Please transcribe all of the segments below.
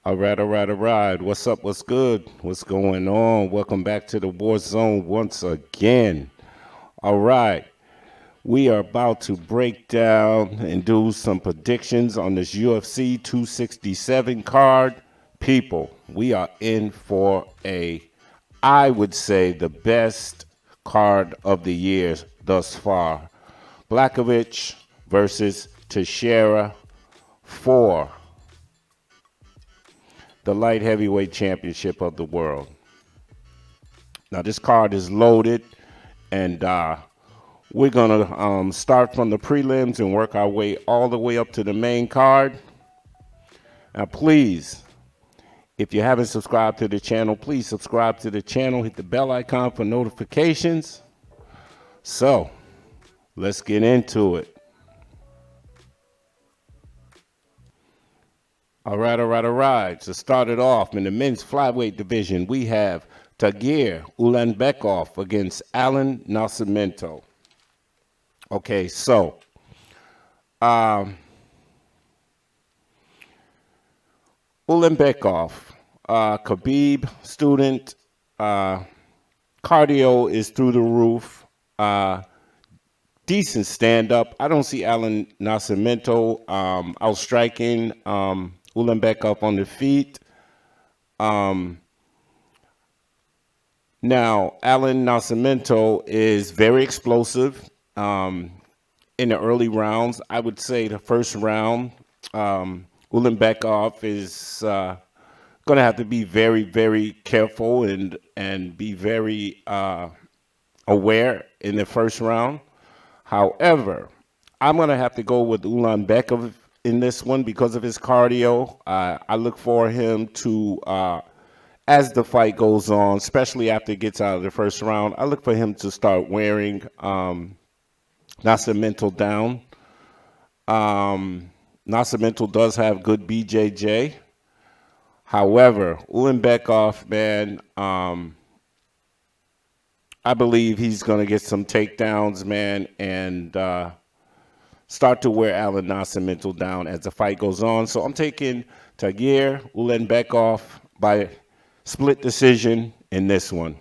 All right. What's up? What's good? What's going on? Welcome back to the War Zone once again. All right. We are about to break down and do some predictions on this UFC 267 card. People, we are in for I would say, the best card of the year thus far. Blachowicz versus Teixeira for the light heavyweight championship of the world. Now, this card is loaded, and we're going to start from the prelims and work our way all the way up to the main card. Now, please, if you haven't subscribed to the channel, please subscribe to the channel. Hit the bell icon for notifications. So, let's get into it. All right. To start it off, in the men's flyweight division, we have Tagir Ulanbekov against Allan Nascimento. Okay, so Ulanbekov, Khabib student, cardio is through the roof, decent stand-up. I don't see Allan Nascimento outstriking Ulanbekov on the feet. Now, Allan Nascimento is very explosive in the early rounds. I would say the first round, Ulanbekov is going to have to be very, very careful and be very aware in the first round. However, I'm going to have to go with Ulanbekov in this one because of his cardio. I look for him to, as the fight goes on, especially after it gets out of the first round, I look for him to start wearing Nascimento down. Nascimento does have good BJJ. However, Ulanbekov, man, I believe he's going to get some takedowns, man, and start to wear Allan Nascimento down as the fight goes on. So I'm taking Tagir Ulanbekov by split decision in this one.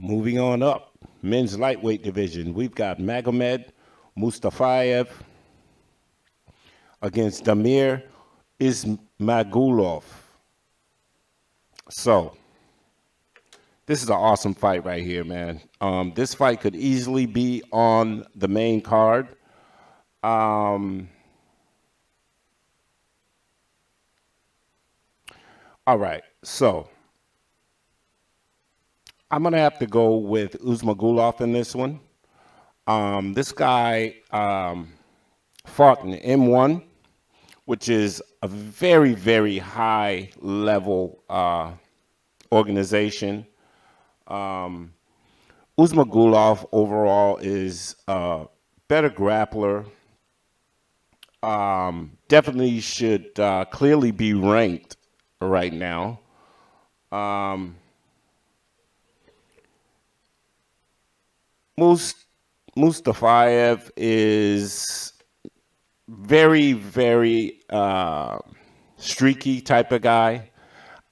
Moving on up, men's lightweight division, we've got Magomed Mustafaev against Damir Ismagulov. So, this is an awesome fight right here, man. This fight could easily be on the main card. All right, so I'm going to have to go with Ismagulov in this one. This guy fought in M1, which is a very, very high level organization. Ismagulov overall is a better grappler. Definitely should clearly be ranked right now. Mustafaev is very, very streaky type of guy.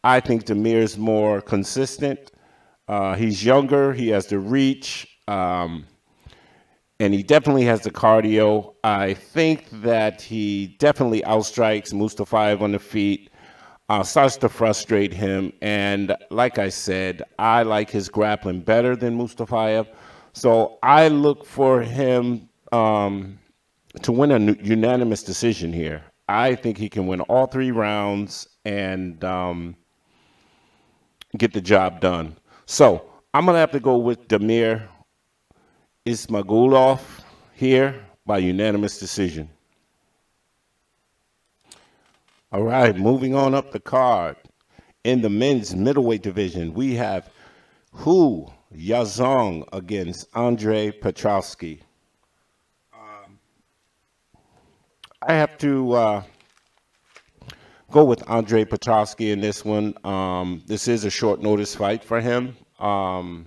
I think Damir's more consistent. He's younger, he has the reach, and he definitely has the cardio. I think that he definitely outstrikes Mustafaev on the feet, starts to frustrate him, and like I said, I like his grappling better than Mustafaev. So I look for him to win a unanimous decision here. I think he can win all 3 rounds and get the job done. So I'm going to have to go with Damir Ismagulov here by unanimous decision. All right, moving on up the card. In the men's middleweight division, we have Yaozong against Andre Petroski. I have to go with Andre Petroski in this one. This is a short notice fight for him. I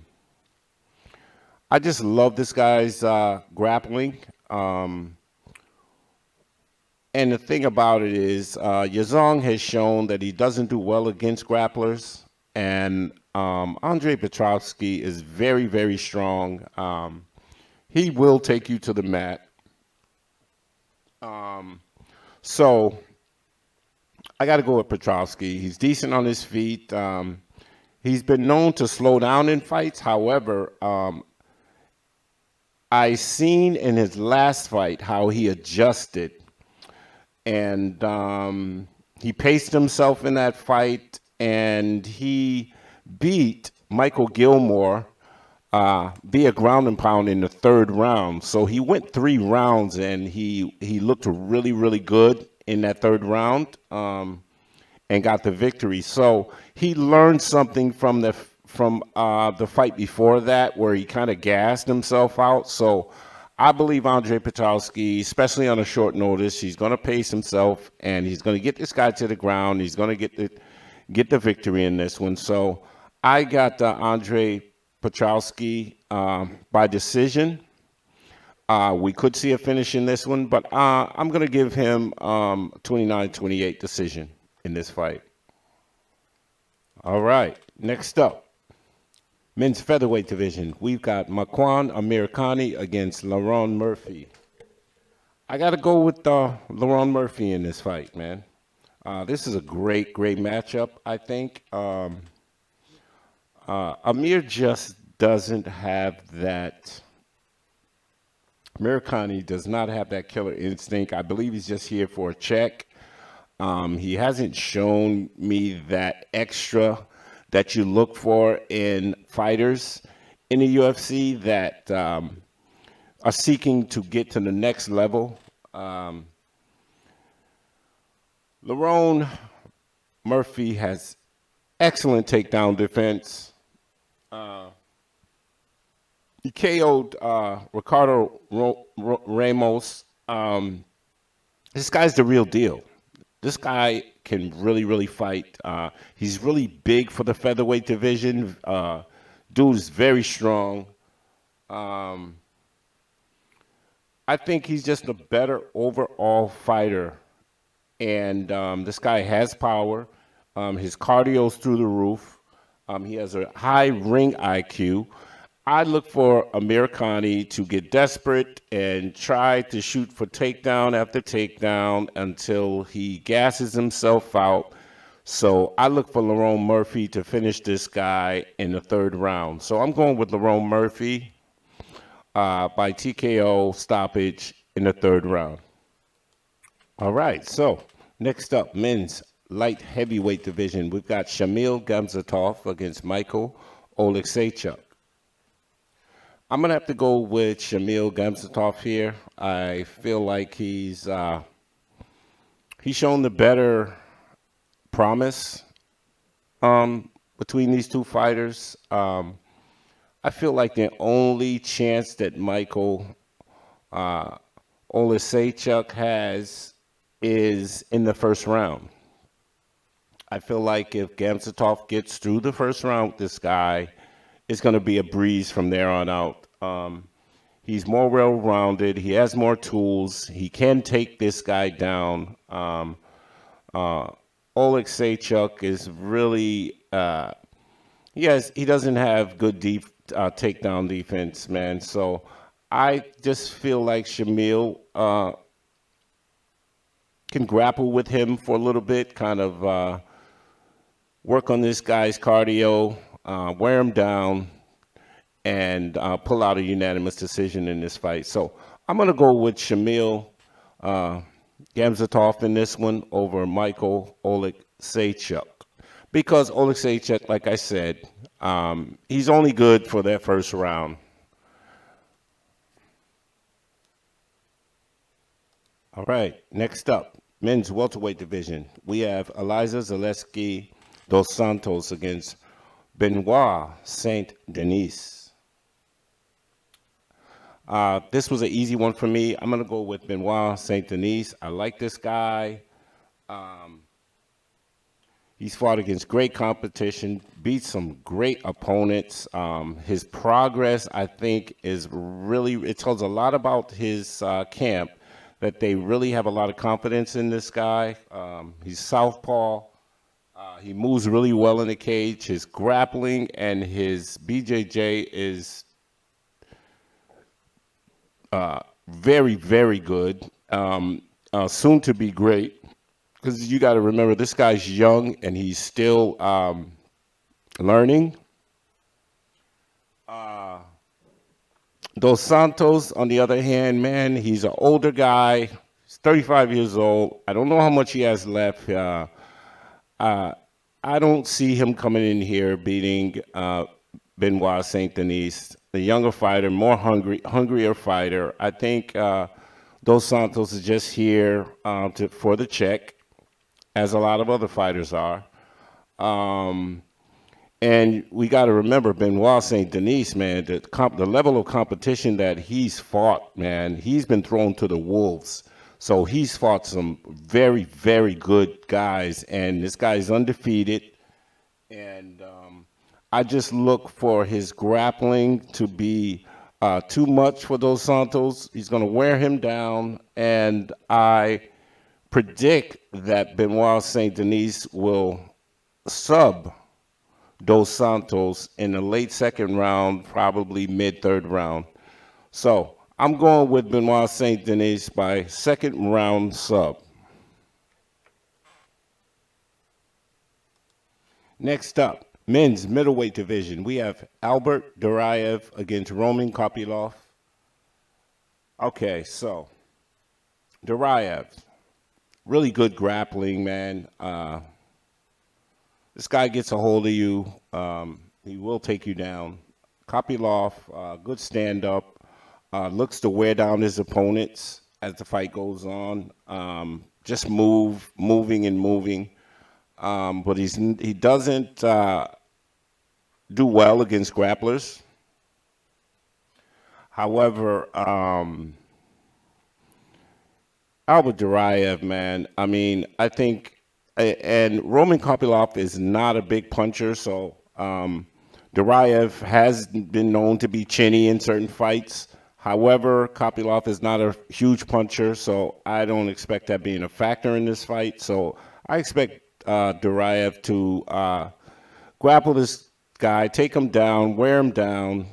just love this guy's grappling. And the thing about it is, Yaozong has shown that he doesn't do well against grapplers, and Andre Petroski is very, very strong. He will take you to the mat. So I got to go with Petroski. He's decent on his feet. He's been known to slow down in fights. However, I seen in his last fight how he adjusted, and he paced himself in that fight, and he beat Michael Gilmore via ground and pound in the third round. So he went 3 rounds, and he looked really, really good in that third round, and got the victory. So he learned something from the fight before that, where he kind of gassed himself out. So I believe Andre Petroski, especially on a short notice, he's going to pace himself, and he's going to get this guy to the ground. He's going to get the victory in this one. So I got Andre Petroski by decision. We could see a finish in this one, but I'm going to give him 29-28 decision in this fight. All right, next up, men's featherweight division. We've got Makwan Amirkhani against Lerone Murphy. I got to go with Lerone Murphy in this fight, man. This is a great, great matchup, I think. Amir just doesn't have that. Amirkhani does not have that killer instinct. I believe he's just here for a check. He hasn't shown me that extra that you look for in fighters in the UFC that are seeking to get to the next level. Lerone Murphy has excellent takedown defense. He KO'd Ricardo Ramos. This guy's the real deal. This guy can really, really fight. He's really big for the featherweight division. Dude's very strong. I think he's just a better overall fighter. And this guy has power. His cardio's through the roof. He has a high ring IQ. I look for Amirkhani to get desperate and try to shoot for takedown after takedown until he gasses himself out. So I look for Lerone Murphy to finish this guy in the third round. So I'm going with Lerone Murphy by TKO stoppage in the third round. All right, so next up, men's light heavyweight division. We've got Shamil Gamzatov against Michal Oleksiejczuk. I'm going to have to go with Shamil Gamzatov here. I feel like he's shown the better promise between these two fighters. I feel like the only chance that Michal Oleksiejczuk has is in the first round. I feel like if Gamzatov gets through the first round with this guy, it's going to be a breeze from there on out. He's more well-rounded. He has more tools. He can take this guy down. Oleksiejczuk is really he doesn't have good takedown defense, man. So I just feel like Shamil can grapple with him for a little bit, kind of work on this guy's cardio, wear him down, and pull out a unanimous decision in this fight. So I'm going to go with Shamil Gamzatov in this one over Michal Oleksiejczuk. Because Oleksiejczuk, like I said, he's only good for that first round. All right, next up, men's welterweight division. We have Elizeu Zaleski dos Santos against Benoit Saint-Denis. This was an easy one for me. I'm going to go with Benoit Saint-Denis. I like this guy. He's fought against great competition, beat some great opponents. His progress, I think, is really, it tells a lot about his camp that they really have a lot of confidence in this guy. He's southpaw. He moves really well in the cage. His grappling and his BJJ is very, very good. Soon to be great. Because you got to remember, this guy's young and he's still learning. Dos Santos, on the other hand, man, he's an older guy. He's 35 years old. I don't know how much he has left. I don't see him coming in here beating Benoit Saint-Denis, the younger fighter, more hungrier fighter. I think Dos Santos is just here for the check, as a lot of other fighters are. And we got to remember Benoit Saint-Denis, man, the level of competition that he's fought, man, he's been thrown to the wolves. So he's fought some very, very good guys, and this guy's undefeated. And I just look for his grappling to be too much for Dos Santos. He's going to wear him down, and I predict that Benoit Saint-Denis will sub Dos Santos in the late second round, probably mid-third round. So I'm going with Benoit Saint-Denis by second round sub. Next up, men's middleweight division. We have Albert Duraev against Roman Kopylov. Okay, so Duraev, really good grappling, man. This guy gets a hold of you. He will take you down. Kopylov, good stand-up. Looks to wear down his opponents as the fight goes on. Just moving and moving. But he doesn't do well against grapplers. However, Albert Duraev, man, I mean, I think, and Roman Kopylov is not a big puncher, so Duraev has been known to be chinny in certain fights. However, Kopylov is not a huge puncher, so I don't expect that being a factor in this fight. So I expect Duraev to grapple this guy, take him down, wear him down.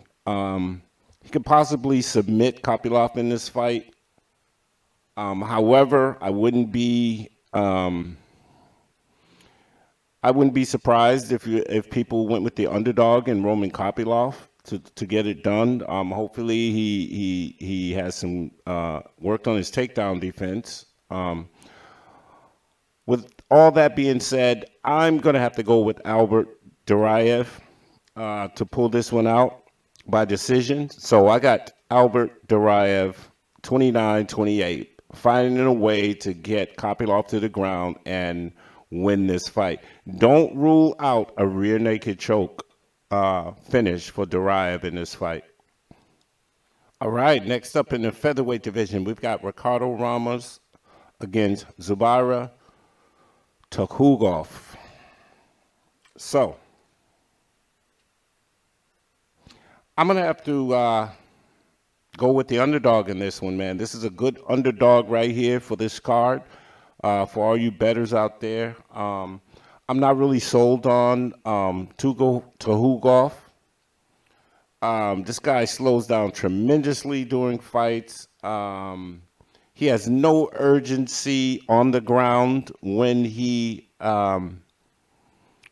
He could possibly submit Kopylov in this fight. However, I wouldn't be surprised if people went with the underdog and Roman Kopylov to get it done. Hopefully he has some worked on his takedown defense. With all that being said, I'm going to have to go with Albert Duraev to pull this one out by decision. So I got Albert Duraev 29-28, finding a way to get Kopylov to the ground and win this fight. Don't rule out a rear naked choke finish for Duraev in this fight. All right, next up in the featherweight division, we've got Ricardo Ramos against Zubaira Tukhugov. So I'm going to have to go with the underdog in this one, man. This is a good underdog right here for this card. For all you bettors out there, I'm not really sold on Tukhugov. This guy slows down tremendously during fights. He has no urgency on the ground when he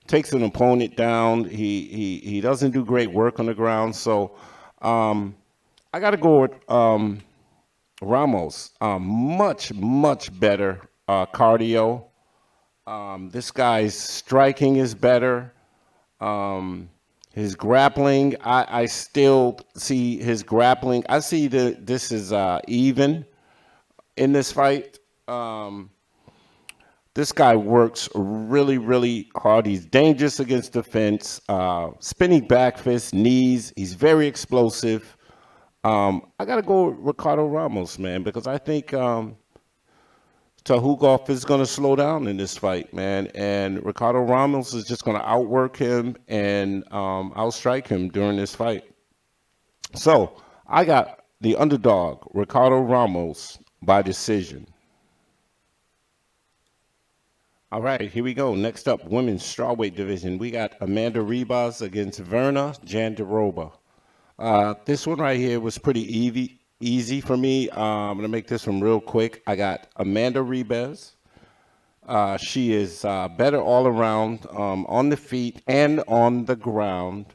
takes an opponent down. He doesn't do great work on the ground. So I got to go with Ramos. Much better cardio. This guy's striking is better. His grappling, I still see his grappling. I see that this is even in this fight. This guy works really hard. He's dangerous against the fence. Spinning back fist, knees. He's very explosive. I got to go with Ricardo Ramos, man, because I think Tukhugov is going to slow down in this fight, man. And Ricardo Ramos is just going to outwork him and outstrike him during this fight. So I got the underdog, Ricardo Ramos, by decision. All right, here we go. Next up, women's strawweight division. We got Amanda Ribas against Verna Jandiroba. This one right here was pretty easy for me. I'm going to make this one real quick. I got Amanda Ribas. She is better all around on the feet and on the ground.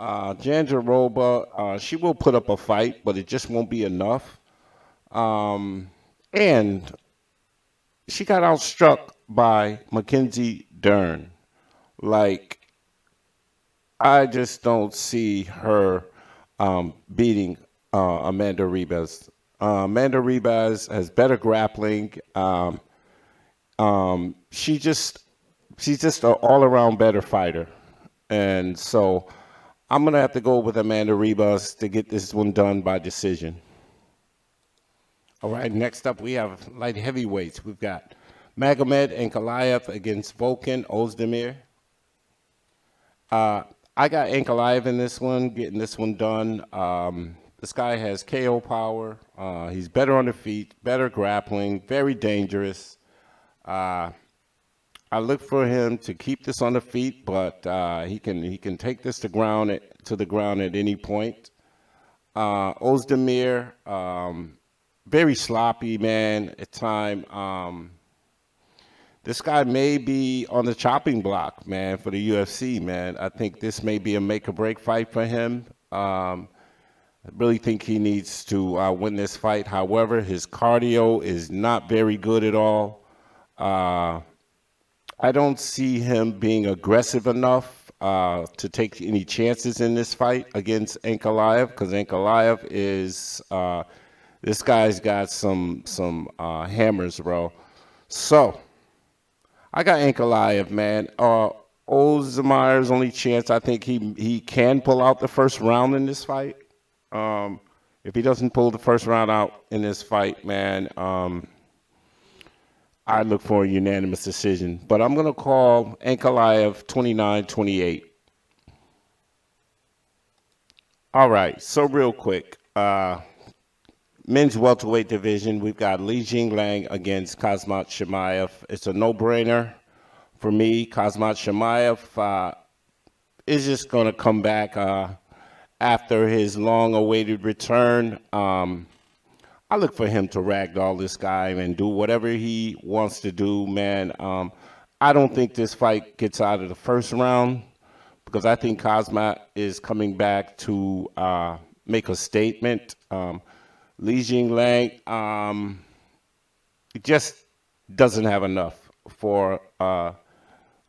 Jandiroba, she will put up a fight, but it just won't be enough. And she got outstruck by Mackenzie Dern. Like, I just don't see her beating Amanda Ribas. Amanda Ribas has better grappling. She's just an all-around better fighter. And so I'm going to have to go with Amanda Ribas to get this one done by decision. All right, next up we have light heavyweights. We've got Magomed Ankalaev against Volkan Oezdemir. I got Ankalaev in this one, getting this one done. This guy has KO power. He's better on the feet, better grappling, very dangerous. I look for him to keep this on the feet, but he can take this to the ground at any point. Oezdemir, very sloppy, man, at time. This guy may be on the chopping block, man, for the UFC, man. I think this may be a make-or-break fight for him. I really think he needs to win this fight. However, his cardio is not very good at all. I don't see him being aggressive enough to take any chances in this fight against Ankalaev, because Ankalaev is this guy's got some hammers, bro. So I got Ankalaev, man. Ozdemir's only chance, I think he can pull out the first round in this fight. If he doesn't pull the first round out in this fight, man, I look for a unanimous decision. But I'm going to call Ankalaev 29-28. All right, so real quick. Men's welterweight division, we've got Jingliang against Khamzat Chimaev. It's a no-brainer for me. Khamzat Chimaev is just going to come back after his long-awaited return. I look for him to ragdoll this guy and do whatever he wants to do, man. I don't think this fight gets out of the first round because I think Khamzat is coming back to make a statement. Jingliang just doesn't have enough for a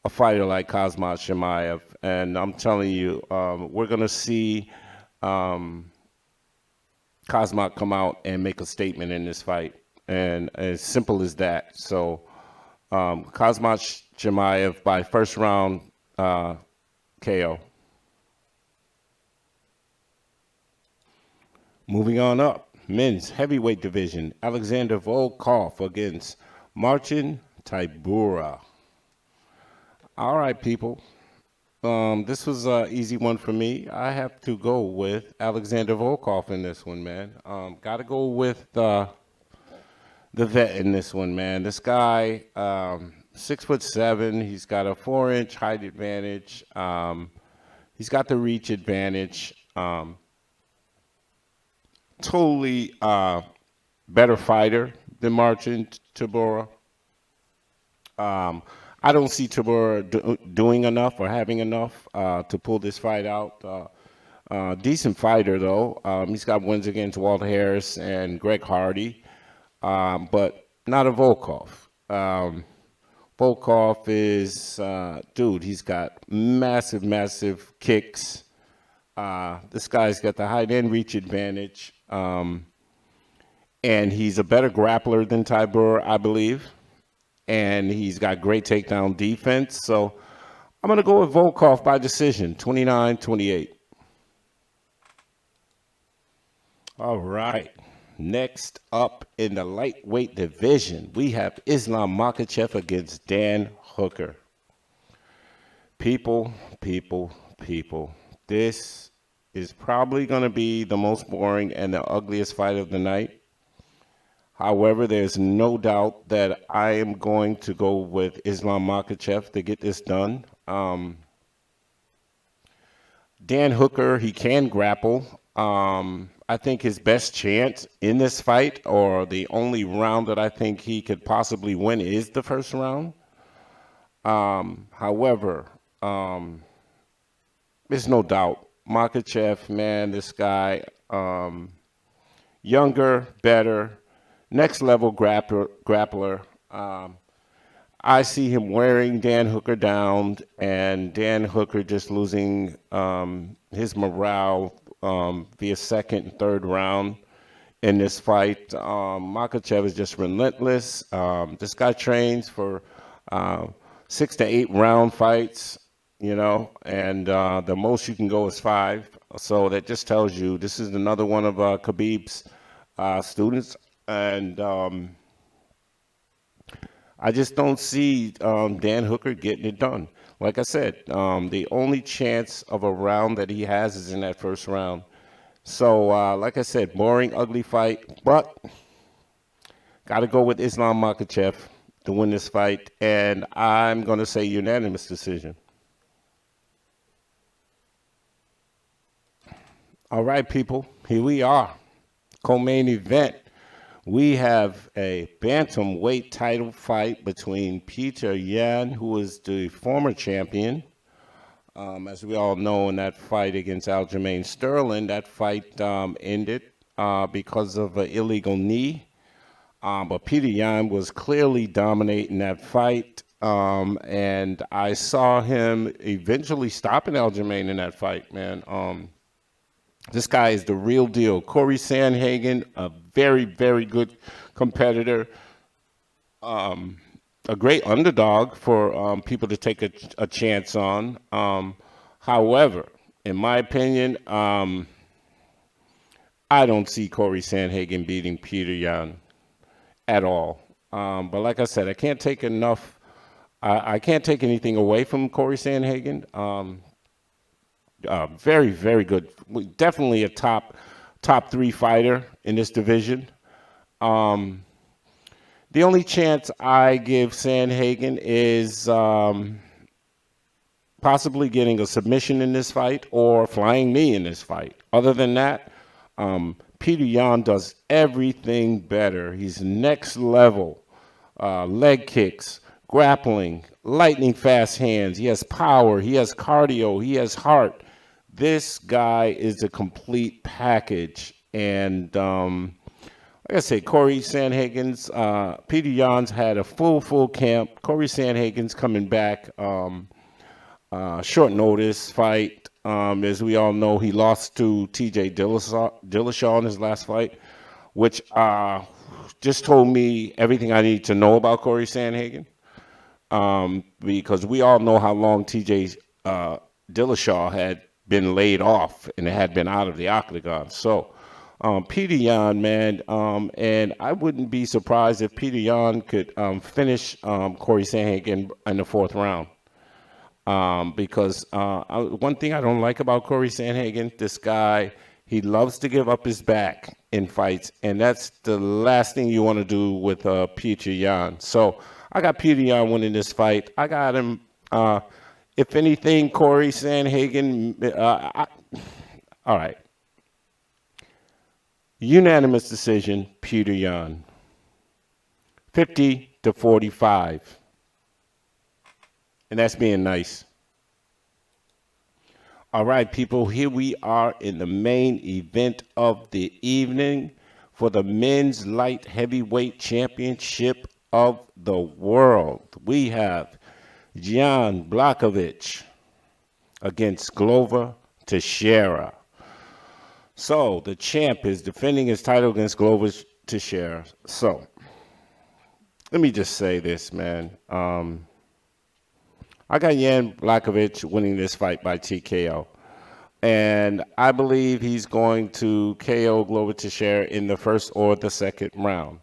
fighter like Khamzat Chimaev. And I'm telling you, we're going to see Khamzat come out and make a statement in this fight. And as simple as that. So Khamzat Chimaev by first round KO. Moving on up. Men's heavyweight division, Alexander Volkov against Marcin Tybura. All right, people. This was an easy one for me. I have to go with Alexander Volkov in this one, man. Got to go with the vet in this one, man. This guy, 6'7". He's got a 4-inch height advantage. He's got the reach advantage. Totally better fighter than Marcin Tybura. I don't see Tybura doing enough or having enough to pull this fight out. Decent fighter, though. He's got wins against Walt Harris and Greg Hardy, but not a Volkov. Volkov is, dude, he's got massive kicks. This guy's got the height and reach advantage. And he's a better grappler than Tybura, I believe. And he's got great takedown defense. So I'm going to go with Volkov by decision, 29-28. All right. Next up in the lightweight division, we have Islam Makhachev against Dan Hooker. People. This is probably going to be the most boring and the ugliest fight of the night. However, there's no doubt that I am going to go with Islam Makhachev to get this done. Dan Hooker, he can grapple. I think his best chance in this fight, or the only round that I think he could possibly win, is the first round. However, there's no doubt. Makhachev, man, this guy, younger, better, next level grappler. I see him wearing Dan Hooker down, and Dan Hooker just losing his morale via second and third round in this fight. Makhachev is just relentless. This guy trains for 6 to 8 round fights, you know, and the most you can go is 5. So that just tells you this is another one of Khabib's students, and I just don't see Dan Hooker getting it done. Like I said, the only chance of a round that he has is in that first round. So, like I said, boring, ugly fight, but got to go with Islam Makhachev to win this fight, and I'm going to say unanimous decision. All right, people, here we are, co-main event. We have a bantamweight title fight between Petr Yan, who is the former champion. As we all know, in that fight against Aljamain Sterling, that fight ended because of an illegal knee. But Petr Yan was clearly dominating that fight, and I saw him eventually stopping Aljamain in that fight, man. This guy is the real deal. Cory Sandhagen, a very, very good competitor. A great underdog for people to take a chance on. However, in my opinion, I don't see Cory Sandhagen beating Petr Yan at all. But like I said, I can't take enough. I can't take anything away from Cory Sandhagen. Very, very good. Definitely a top 3 fighter in this division. The only chance I give Sandhagen is possibly getting a submission in this fight or flying knee in this fight. Other than that, Petr Yan does everything better. He's next level. Leg kicks, grappling, lightning fast hands. He has power. He has cardio. He has heart. This guy is a complete package. And like I say, Cory Sandhagen's, Petr Yan's had a full camp. Cory Sandhagen's coming back. Short notice fight. As we all know, he lost to TJ Dillashaw in his last fight, which just told me everything I need to know about Cory Sandhagen. Because we all know how long TJ Dillashaw had been laid off and had been out of the octagon. So Petr Yan, man, and I wouldn't be surprised if Petr Yan could finish Cory Sandhagen in the 4th round. Because one thing I don't like about Cory Sandhagen, this guy, he loves to give up his back in fights, and that's the last thing you want to do with Petr Yan. So I got Petr Yan winning this fight. I got him. If anything, Cory Sandhagen. All right. Unanimous decision, Petr Yan. 50-45. And that's being nice. All right, people, here we are in the main event of the evening for the men's light heavyweight championship of the world. We have Jan Blachowicz against Glover Teixeira. So the champ is defending his title against Glover Teixeira. So let me just say this, man. I got Jan Blachowicz winning this fight by TKO. And I believe he's going to KO Glover Teixeira in the first or the second round.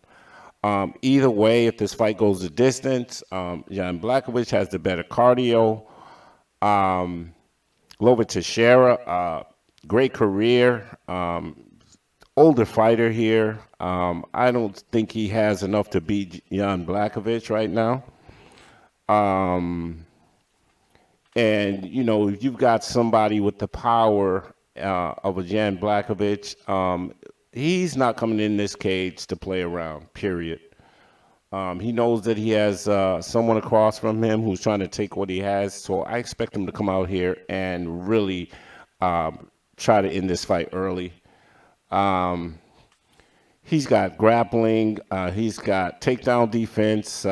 Either way, if this fight goes the distance, Jan Blachowicz has the better cardio. Glover Teixeira, great career, older fighter here. I don't think he has enough to beat Jan Blachowicz right now. And, you know, if you've got somebody with the power of a Jan Blachowicz, he's not coming in this cage to play around, period. He knows that he has someone across from him who's trying to take what he has. So I expect him to come out here and really try to end this fight early. He's got grappling. He's got takedown defense.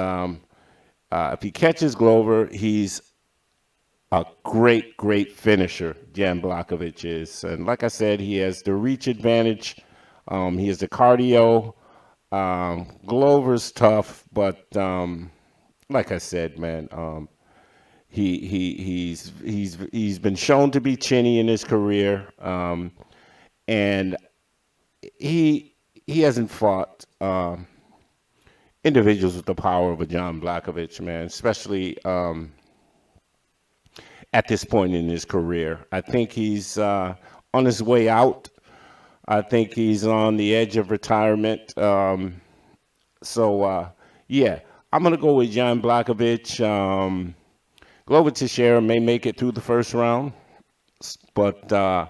If he catches Glover, he's a great, great finisher, Jan Blachowicz is. And like I said, he has the reach advantage. He has the cardio. Glover's tough, but like I said, man, he's been shown to be chinny in his career, and he hasn't fought individuals with the power of a Jan Blachowicz, man, especially at this point in his career. I think he's on his way out. I think he's on the edge of retirement. Yeah, I'm going to go with Jan Blachowicz. Glover Teixeira may make it through the first round, but I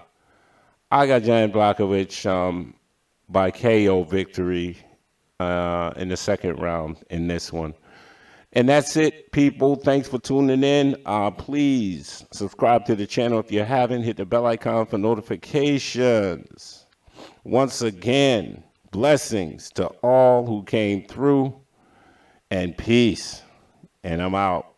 got Jan Blachowicz by KO victory in the second round in this one. And that's it, people. Thanks for tuning in. Please subscribe to the channel if you haven't. Hit the bell icon for notifications. Once again, blessings to all who came through, and peace. And I'm out.